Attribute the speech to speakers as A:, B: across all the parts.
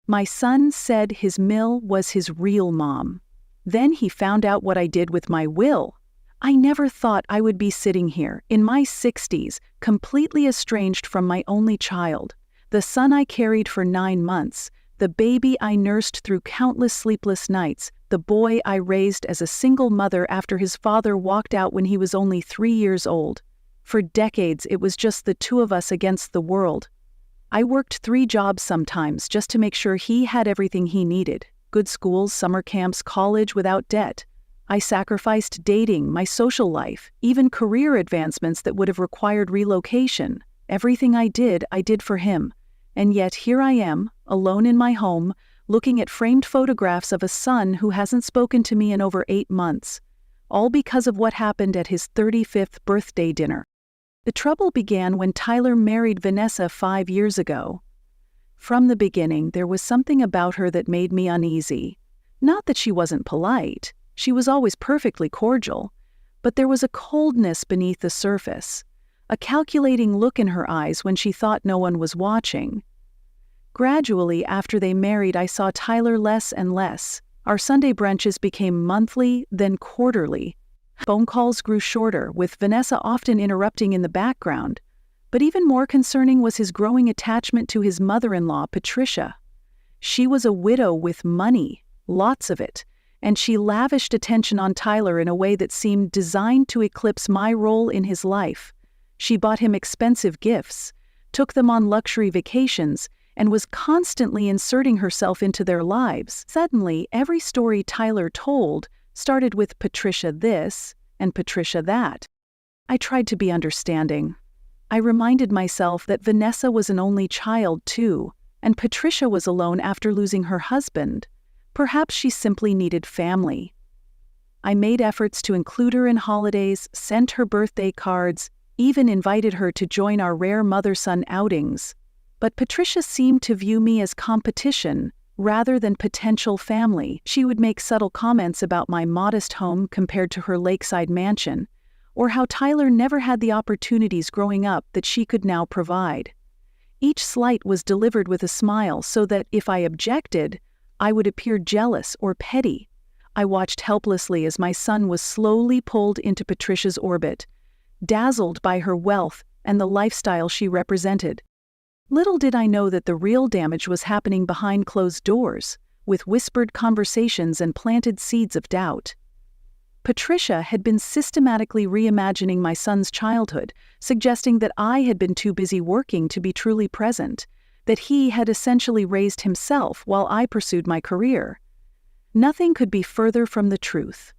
A: My son said his Mill was his real mom. Then he found out what I did with my Will. I never thought I would be sitting here, in my 60s, completely estranged from my only child, the son I carried for 9 months, the baby I nursed through countless sleepless nights, the boy I raised as a single mother after his father walked out when he was only 3 years old. For decades, it was just the two of us against the world. I worked 3 jobs sometimes just to make sure he had everything he needed: good schools, summer camps, college without debt. I sacrificed dating, my social life, even career advancements that would have required relocation. Everything I did for him. And yet here I am, alone in my home, looking at framed photographs of a son who hasn't spoken to me in over 8 months. All because of what happened at his 35th birthday dinner. The trouble began when Tyler married Vanessa 5 years ago. From the beginning, there was something about her that made me uneasy. Not that she wasn't polite. She was always perfectly cordial. But there was a coldness beneath the surface, a calculating look in her eyes when she thought no one was watching. Gradually, after they married, I saw Tyler less and less. Our Sunday brunches became monthly, then quarterly. Phone calls grew shorter, with Vanessa often interrupting in the background. But even more concerning was his growing attachment to his mother-in-law, Patricia. She was a widow with money, lots of it, and she lavished attention on Tyler in a way that seemed designed to eclipse my role in his life. She bought him expensive gifts, took them on luxury vacations, and was constantly inserting herself into their lives. Suddenly, every story Tyler told started with Patricia this and Patricia that. I tried to be understanding. I reminded myself that Vanessa was an only child too, and Patricia was alone after losing her husband. Perhaps she simply needed family. I made efforts to include her in holidays, sent her birthday cards, even invited her to join our rare mother-son outings. But Patricia seemed to view me as competition rather than potential family. She would make subtle comments about my modest home compared to her lakeside mansion, or how Tyler never had the opportunities growing up that she could now provide. Each slight was delivered with a smile so that if I objected, I would appear jealous or petty. I watched helplessly as my son was slowly pulled into Patricia's orbit, dazzled by her wealth and the lifestyle she represented. Little did I know that the real damage was happening behind closed doors, with whispered conversations and planted seeds of doubt. Patricia had been systematically reimagining my son's childhood, suggesting that I had been too busy working to be truly present, that he had essentially raised himself while I pursued my career. Nothing could be further from the truth.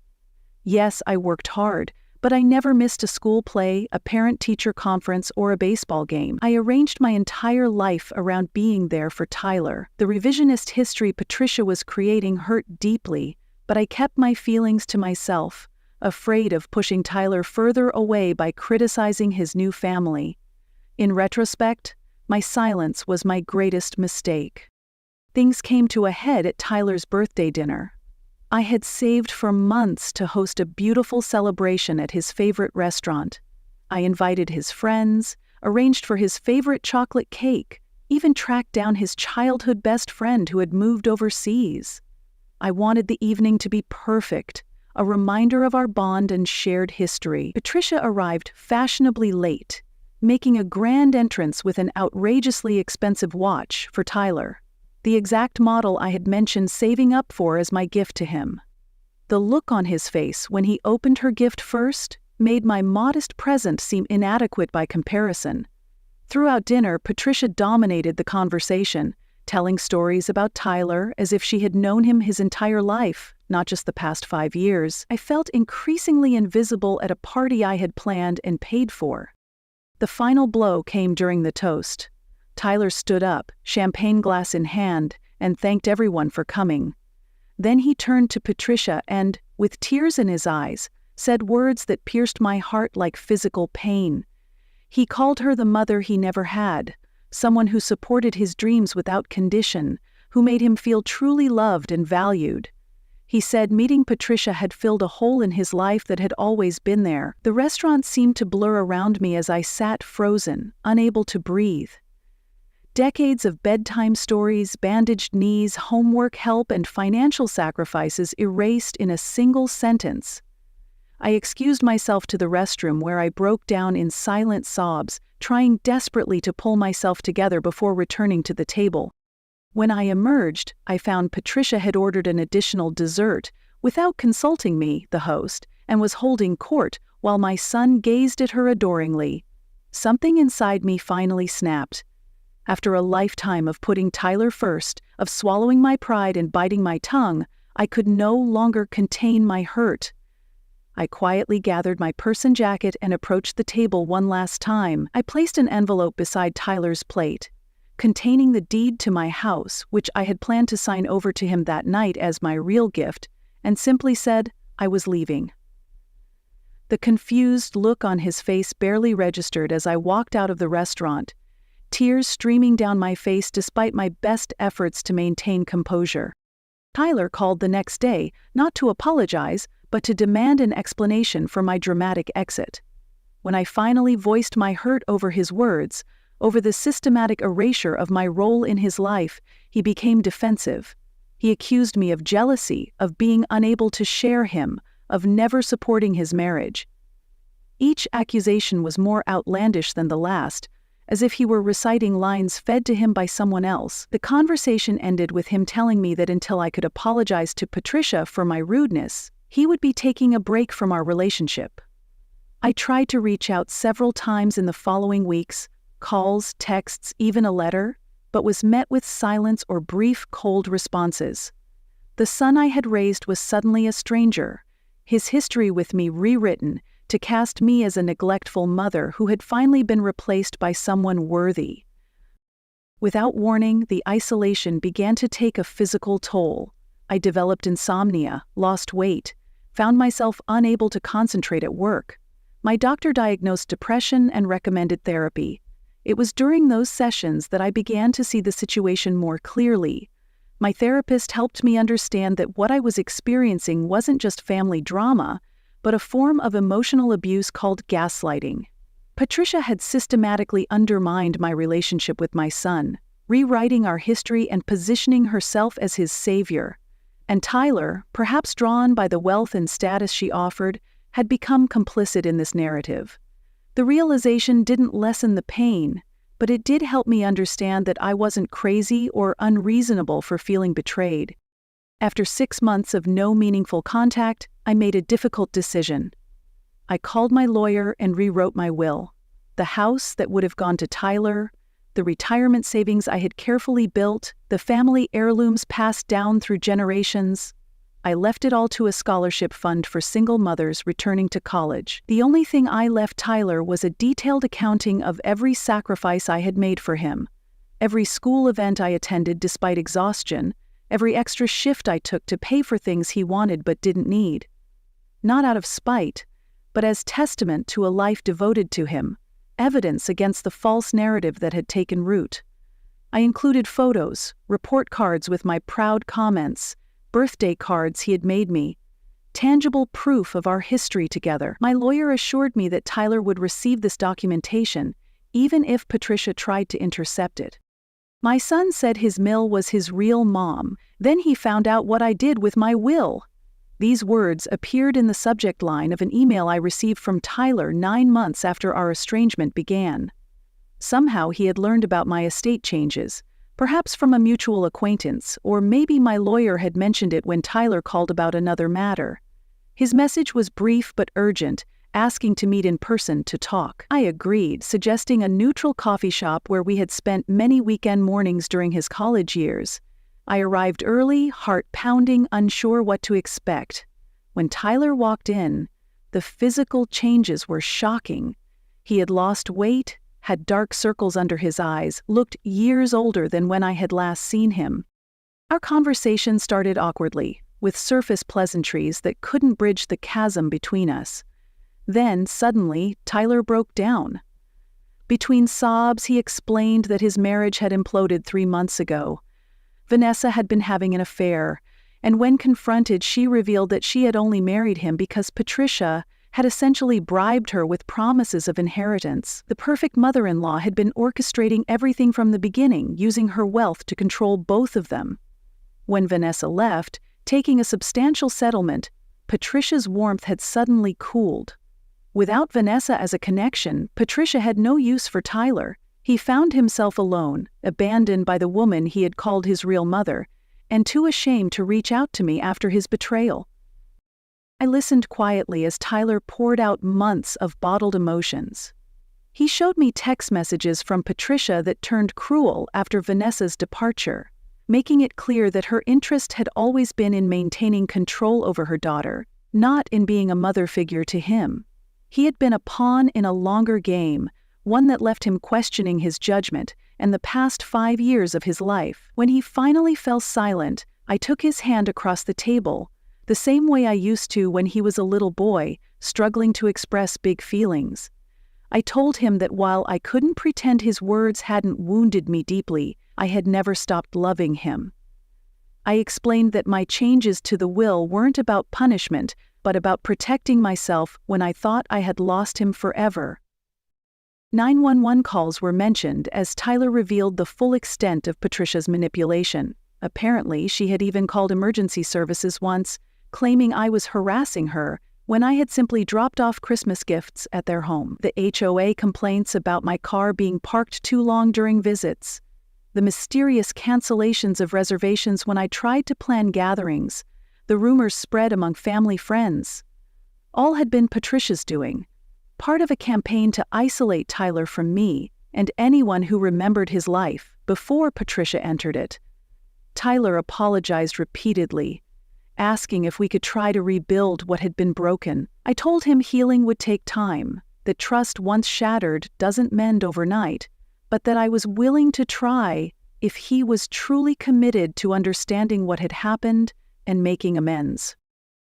A: Yes, I worked hard, but I never missed a school play, a parent-teacher conference, or a baseball game. I arranged my entire life around being there for Tyler. The revisionist history Patricia was creating hurt deeply, but I kept my feelings to myself, afraid of pushing Tyler further away by criticizing his new family. In retrospect, my silence was my greatest mistake. Things came to a head at Tyler's birthday dinner. I had saved for months to host a beautiful celebration at his favorite restaurant. I invited his friends, arranged for his favorite chocolate cake, even tracked down his childhood best friend who had moved overseas. I wanted the evening to be perfect, a reminder of our bond and shared history. Patricia arrived fashionably late, making a grand entrance with an outrageously expensive watch for Tyler, the exact model I had mentioned saving up for as my gift to him. The look on his face when he opened her gift first made my modest present seem inadequate by comparison. Throughout dinner, Patricia dominated the conversation, telling stories about Tyler as if she had known him his entire life, not just the past 5 years. I felt increasingly invisible at a party I had planned and paid for. The final blow came during the toast. Tyler stood up, champagne glass in hand, and thanked everyone for coming. Then he turned to Patricia and, with tears in his eyes, said words that pierced my heart like physical pain. He called her the mother he never had, someone who supported his dreams without condition, who made him feel truly loved and valued. He said meeting Patricia had filled a hole in his life that had always been there. The restaurant seemed to blur around me as I sat frozen, unable to breathe. Decades of bedtime stories, bandaged knees, homework help, and financial sacrifices erased in a single sentence. I excused myself to the restroom where I broke down in silent sobs, trying desperately to pull myself together before returning to the table. When I emerged, I found Patricia had ordered an additional dessert without consulting me, the host, and was holding court while my son gazed at her adoringly. Something inside me finally snapped. After a lifetime of putting Tyler first, of swallowing my pride and biting my tongue, I could no longer contain my hurt. I quietly gathered my purse and jacket and approached the table one last time. I placed an envelope beside Tyler's plate, containing the deed to my house, which I had planned to sign over to him that night as my real gift, and simply said I was leaving. The confused look on his face barely registered as I walked out of the restaurant, tears streaming down my face despite my best efforts to maintain composure. Tyler called the next day, not to apologize, but to demand an explanation for my dramatic exit. When I finally voiced my hurt over his words, over the systematic erasure of my role in his life, he became defensive. He accused me of jealousy, of being unable to share him, of never supporting his marriage. Each accusation was more outlandish than the last, as if he were reciting lines fed to him by someone else. The conversation ended with him telling me that until I could apologize to Patricia for my rudeness, he would be taking a break from our relationship. I tried to reach out several times in the following weeks, calls, texts, even a letter, but was met with silence or brief, cold responses. The son I had raised was suddenly a stranger, his history with me rewritten to cast me as a neglectful mother who had finally been replaced by someone worthy. Without warning, the isolation began to take a physical toll. I developed insomnia, lost weight, found myself unable to concentrate at work. My doctor diagnosed depression and recommended therapy. It was during those sessions that I began to see the situation more clearly. My therapist helped me understand that what I was experiencing wasn't just family drama, but a form of emotional abuse called gaslighting. Patricia had systematically undermined my relationship with my son, rewriting our history and positioning herself as his savior. And Tyler, perhaps drawn by the wealth and status she offered, had become complicit in this narrative. The realization didn't lessen the pain, but it did help me understand that I wasn't crazy or unreasonable for feeling betrayed. After 6 months of no meaningful contact, I made a difficult decision. I called my lawyer and rewrote my will. The house that would have gone to Tyler, the retirement savings I had carefully built, the family heirlooms passed down through generations. I left it all to a scholarship fund for single mothers returning to college. The only thing I left Tyler was a detailed accounting of every sacrifice I had made for him, every school event I attended despite exhaustion, every extra shift I took to pay for things he wanted but didn't need. Not out of spite, but as testament to a life devoted to him, evidence against the false narrative that had taken root. I included photos, report cards with my proud comments, birthday cards he had made me, tangible proof of our history together. My lawyer assured me that Tyler would receive this documentation, even if Patricia tried to intercept it. My son said his mill was his real mom. Then he found out what I did with my will. These words appeared in the subject line of an email I received from Tyler 9 months after our estrangement began. Somehow he had learned about my estate changes, perhaps from a mutual acquaintance, or maybe my lawyer had mentioned it when Tyler called about another matter. His message was brief but urgent, asking to meet in person to talk. I agreed, suggesting a neutral coffee shop where we had spent many weekend mornings during his college years. I arrived early, heart pounding, unsure what to expect. When Tyler walked in, the physical changes were shocking. He had lost weight, had dark circles under his eyes, looked years older than when I had last seen him. Our conversation started awkwardly, with surface pleasantries that couldn't bridge the chasm between us. Then, suddenly, Tyler broke down. Between sobs, he explained that his marriage had imploded 3 months ago. Vanessa had been having an affair, and when confronted, she revealed that she had only married him because Patricia had essentially bribed her with promises of inheritance. The perfect mother-in-law had been orchestrating everything from the beginning, using her wealth to control both of them. When Vanessa left, taking a substantial settlement, Patricia's warmth had suddenly cooled. Without Vanessa as a connection, Patricia had no use for Tyler. He found himself alone, abandoned by the woman he had called his real mother, and too ashamed to reach out to me after his betrayal. I listened quietly as Tyler poured out months of bottled emotions. He showed me text messages from Patricia that turned cruel after Vanessa's departure, making it clear that her interest had always been in maintaining control over her daughter, not in being a mother figure to him. He had been a pawn in a longer game, one that left him questioning his judgment and the past 5 years of his life. When he finally fell silent, I took his hand across the table, the same way I used to when he was a little boy, struggling to express big feelings. I told him that while I couldn't pretend his words hadn't wounded me deeply, I had never stopped loving him. I explained that my changes to the will weren't about punishment, but about protecting myself when I thought I had lost him forever. 911 calls were mentioned as Tyler revealed the full extent of Patricia's manipulation. Apparently, she had even called emergency services once, claiming I was harassing her when I had simply dropped off Christmas gifts at their home. The HOA complaints about my car being parked too long during visits. The mysterious cancellations of reservations when I tried to plan gatherings. The rumors spread among family friends. All had been Patricia's doing, part of a campaign to isolate Tyler from me and anyone who remembered his life before Patricia entered it. Tyler apologized repeatedly, asking if we could try to rebuild what had been broken. I told him healing would take time, that trust once shattered doesn't mend overnight, but that I was willing to try if he was truly committed to understanding what had happened and making amends.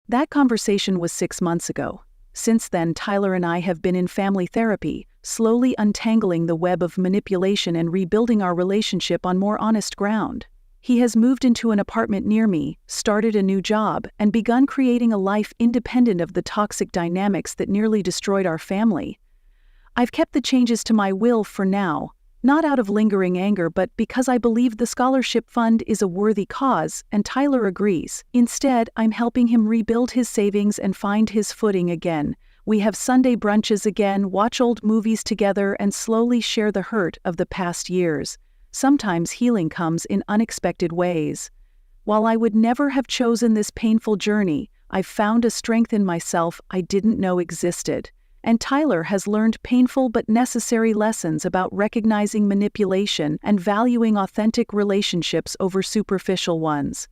A: That conversation was 6 months ago. Since then, Tyler and I have been in family therapy, slowly untangling the web of manipulation and rebuilding our relationship on more honest ground. He has moved into an apartment near me, started a new job, and begun creating a life independent of the toxic dynamics that nearly destroyed our family. I've kept the changes to my will for now, not out of lingering anger but because I believe the scholarship fund is a worthy cause, and Tyler agrees. Instead, I'm helping him rebuild his savings and find his footing again. We have Sunday brunches again, watch old movies together, and slowly share the hurt of the past years. Sometimes healing comes in unexpected ways. While I would never have chosen this painful journey, I've found a strength in myself I didn't know existed. And Tyler has learned painful but necessary lessons about recognizing manipulation and valuing authentic relationships over superficial ones.